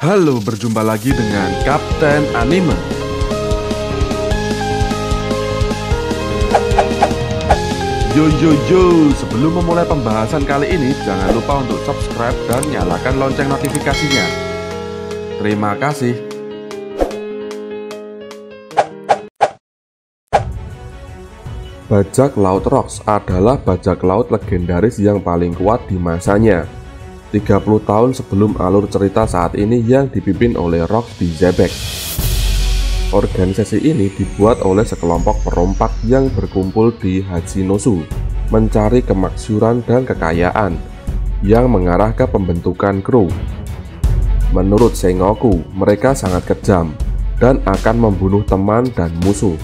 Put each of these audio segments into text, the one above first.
Halo, berjumpa lagi dengan Kapten Anime. Yo, sebelum memulai pembahasan kali ini, jangan lupa untuk subscribe dan nyalakan lonceng notifikasinya. Terima kasih. Bajak laut Rocks adalah bajak laut legendaris yang paling kuat di masanya. 30 tahun sebelum alur cerita saat ini yang dipimpin oleh Rocks di Xebec. Organisasi ini dibuat oleh sekelompok perompak yang berkumpul di Hachinosu, mencari kemaksyuran dan kekayaan, yang mengarah ke pembentukan kru. Menurut Sengoku, mereka sangat kejam dan akan membunuh teman dan musuh.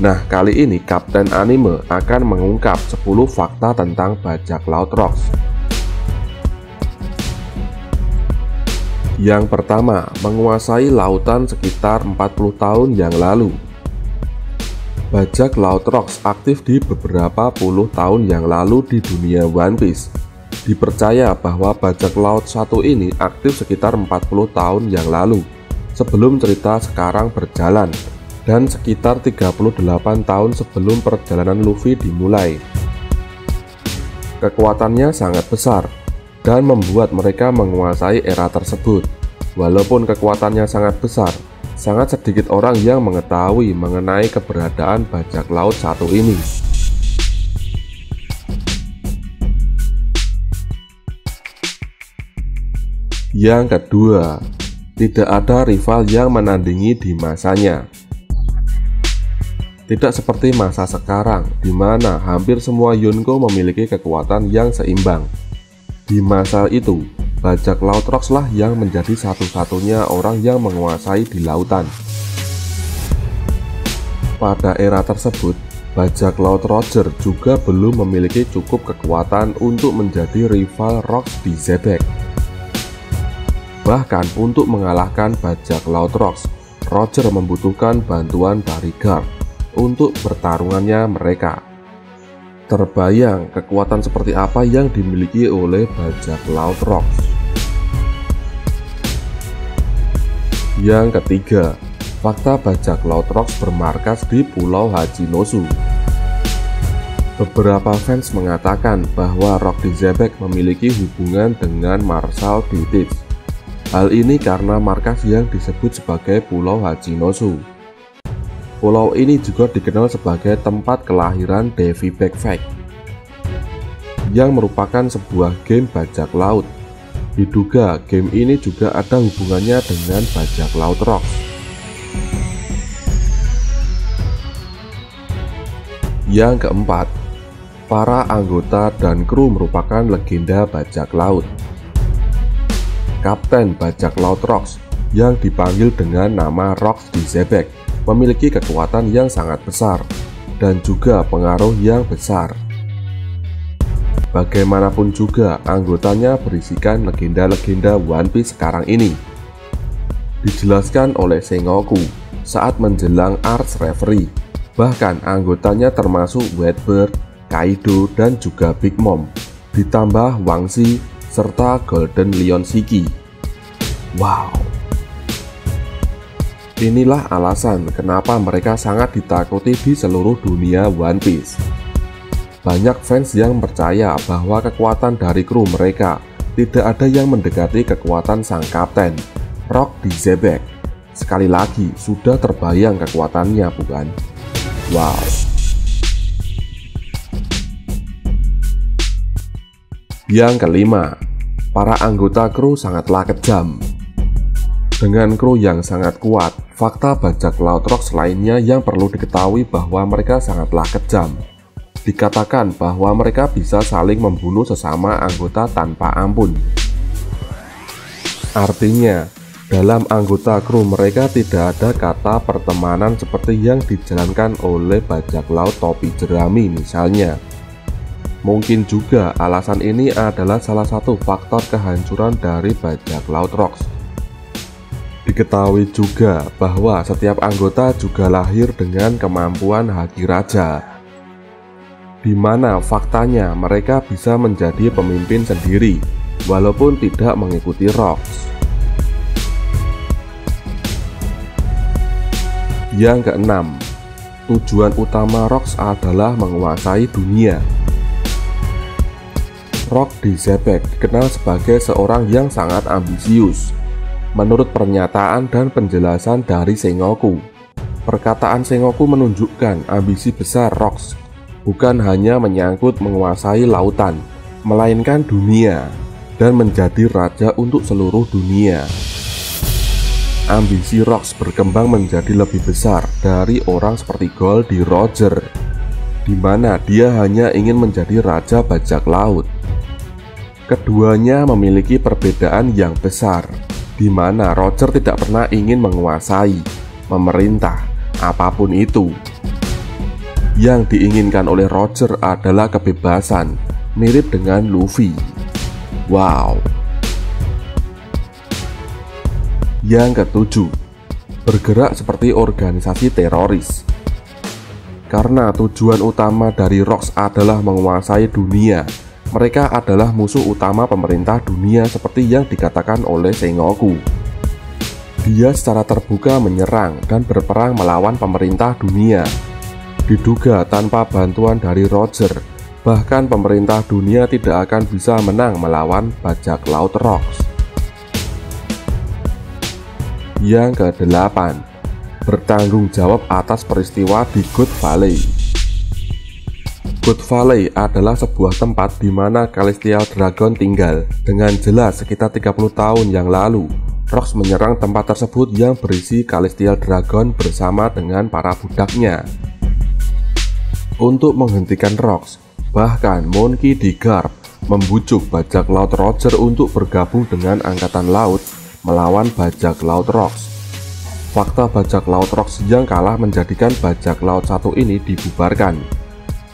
Nah, kali ini Kapten Anime akan mengungkap 10 fakta tentang bajak laut Rocks. Yang pertama, menguasai lautan sekitar 40 tahun yang lalu. Bajak laut Rocks aktif di beberapa puluh tahun yang lalu di dunia One Piece. Dipercaya bahwa bajak laut satu ini aktif sekitar 40 tahun yang lalu, sebelum cerita sekarang berjalan, dan sekitar 38 tahun sebelum perjalanan Luffy dimulai. Kekuatannya sangat besar dan membuat mereka menguasai era tersebut. Walaupun kekuatannya sangat besar, sangat sedikit orang yang mengetahui mengenai keberadaan bajak laut satu ini. Yang kedua, tidak ada rival yang menandingi di masanya. Tidak seperti masa sekarang, di mana hampir semua Yonko memiliki kekuatan yang seimbang. Di masa itu, bajak laut Rocks lah yang menjadi satu-satunya orang yang menguasai di lautan. Pada era tersebut, bajak laut Roger juga belum memiliki cukup kekuatan untuk menjadi rival Rocks di Xebec. Bahkan untuk mengalahkan bajak laut Rocks, Roger membutuhkan bantuan dari Garp untuk pertarungannya mereka. Terbayang kekuatan seperti apa yang dimiliki oleh bajak laut Rocks. Yang ketiga, fakta bajak laut Rocks bermarkas di Pulau Hachinosu. Beberapa fans mengatakan bahwa Rocks di Xebec memiliki hubungan dengan Marshall British. Hal ini karena markas yang disebut sebagai Pulau Hachinosu. Pulau ini juga dikenal sebagai tempat kelahiran Davy Backpack, yang merupakan sebuah game bajak laut. Diduga game ini juga ada hubungannya dengan bajak laut Rocks. Yang keempat, para anggota dan kru merupakan legenda bajak laut. Kapten bajak laut Rocks yang dipanggil dengan nama Rocks di Xebec memiliki kekuatan yang sangat besar dan juga pengaruh yang besar. Bagaimanapun juga, anggotanya berisikan legenda-legenda One Piece sekarang ini. Dijelaskan oleh Sengoku saat menjelang Arch Reverie. Bahkan anggotanya termasuk Whitebird, Kaido, dan juga Big Mom, ditambah Wangzi serta Golden Lion Shiki. Wow! Inilah alasan kenapa mereka sangat ditakuti di seluruh dunia One Piece. Banyak fans yang percaya bahwa kekuatan dari kru mereka tidak ada yang mendekati kekuatan sang kapten, Rocks di Xebec. Sekali lagi, sudah terbayang kekuatannya, bukan? Wow! Yang kelima, para anggota kru sangatlah kejam. Dengan kru yang sangat kuat, fakta bajak laut Rocks lainnya yang perlu diketahui bahwa mereka sangatlah kejam. Dikatakan bahwa mereka bisa saling membunuh sesama anggota tanpa ampun. Artinya, dalam anggota kru mereka tidak ada kata pertemanan seperti yang dijalankan oleh bajak laut topi jerami misalnya. Mungkin juga alasan ini adalah salah satu faktor kehancuran dari bajak laut Rocks. Diketahui juga bahwa setiap anggota juga lahir dengan kemampuan haki raja, di mana faktanya mereka bisa menjadi pemimpin sendiri walaupun tidak mengikuti Rocks. Yang keenam, tujuan utama Rocks adalah menguasai dunia. Rock di Xebec dikenal sebagai seorang yang sangat ambisius. Menurut pernyataan dan penjelasan dari Sengoku, perkataan Sengoku menunjukkan ambisi besar Rocks bukan hanya menyangkut menguasai lautan, melainkan dunia dan menjadi raja untuk seluruh dunia. Ambisi Rocks berkembang menjadi lebih besar dari orang seperti Goldie Roger, di mana dia hanya ingin menjadi raja bajak laut. Keduanya memiliki perbedaan yang besar, di mana Roger tidak pernah ingin menguasai, memerintah, apapun itu. Yang diinginkan oleh Roger adalah kebebasan, mirip dengan Luffy. Wow. Yang ketujuh, bergerak seperti organisasi teroris. Karena tujuan utama dari Rocks adalah menguasai dunia, mereka adalah musuh utama pemerintah dunia seperti yang dikatakan oleh Sengoku. Dia secara terbuka menyerang dan berperang melawan pemerintah dunia. Diduga tanpa bantuan dari Roger, bahkan pemerintah dunia tidak akan bisa menang melawan bajak laut Rocks. Yang kedelapan, bertanggung jawab atas peristiwa di Good Valley. Good Valley adalah sebuah tempat di mana Celestial Dragon tinggal. Dengan jelas sekitar 30 tahun yang lalu, Rocks menyerang tempat tersebut yang berisi Celestial Dragon bersama dengan para budaknya. Untuk menghentikan Rocks, bahkan Monkey D. Garp membujuk bajak laut Roger untuk bergabung dengan angkatan laut melawan bajak laut Rocks. Fakta bajak laut Rocks yang kalah menjadikan bajak laut satu ini dibubarkan,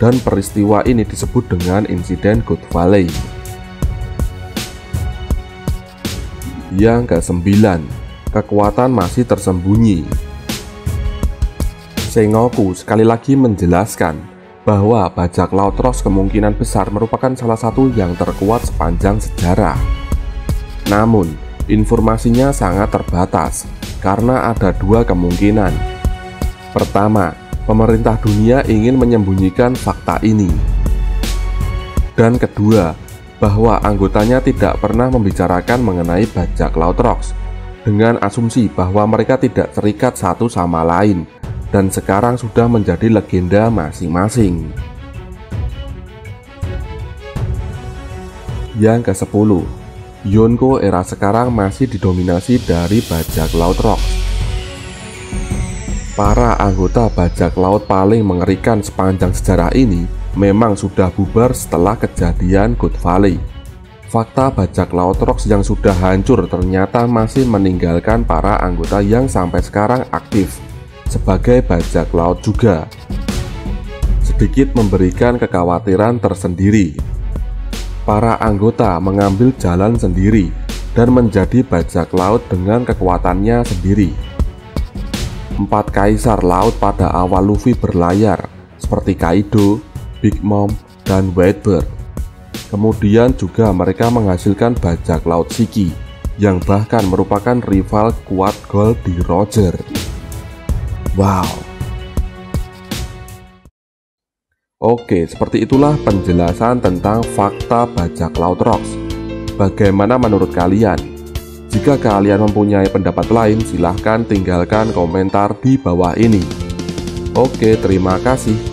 dan peristiwa ini disebut dengan insiden Good Valley. Yang kesembilan, kekuatan masih tersembunyi. Sengoku sekali lagi menjelaskan bahwa bajak laut Rocks kemungkinan besar merupakan salah satu yang terkuat sepanjang sejarah. Namun, informasinya sangat terbatas karena ada dua kemungkinan. Pertama, pemerintah dunia ingin menyembunyikan fakta ini. Dan kedua, bahwa anggotanya tidak pernah membicarakan mengenai bajak laut Rocks dengan asumsi bahwa mereka tidak terikat satu sama lain dan sekarang sudah menjadi legenda masing-masing. Yang ke-10, Yonko era sekarang masih didominasi dari bajak laut Rocks. Para anggota bajak laut paling mengerikan sepanjang sejarah ini memang sudah bubar setelah kejadian Good Valley. Fakta bajak laut Rocks yang sudah hancur ternyata masih meninggalkan para anggota yang sampai sekarang aktif sebagai bajak laut juga. Sedikit memberikan kekhawatiran tersendiri. Para anggota mengambil jalan sendiri dan menjadi bajak laut dengan kekuatannya sendiri. 4 kaisar laut pada awal Luffy berlayar seperti Kaido, Big Mom, dan Whitebird. Kemudian juga mereka menghasilkan bajak laut Shiki yang bahkan merupakan rival kuat Goldie Roger. Wow. Oke, seperti itulah penjelasan tentang fakta bajak laut Rocks. Bagaimana menurut kalian? Jika kalian mempunyai pendapat lain, silahkan tinggalkan komentar di bawah ini. Oke, terima kasih.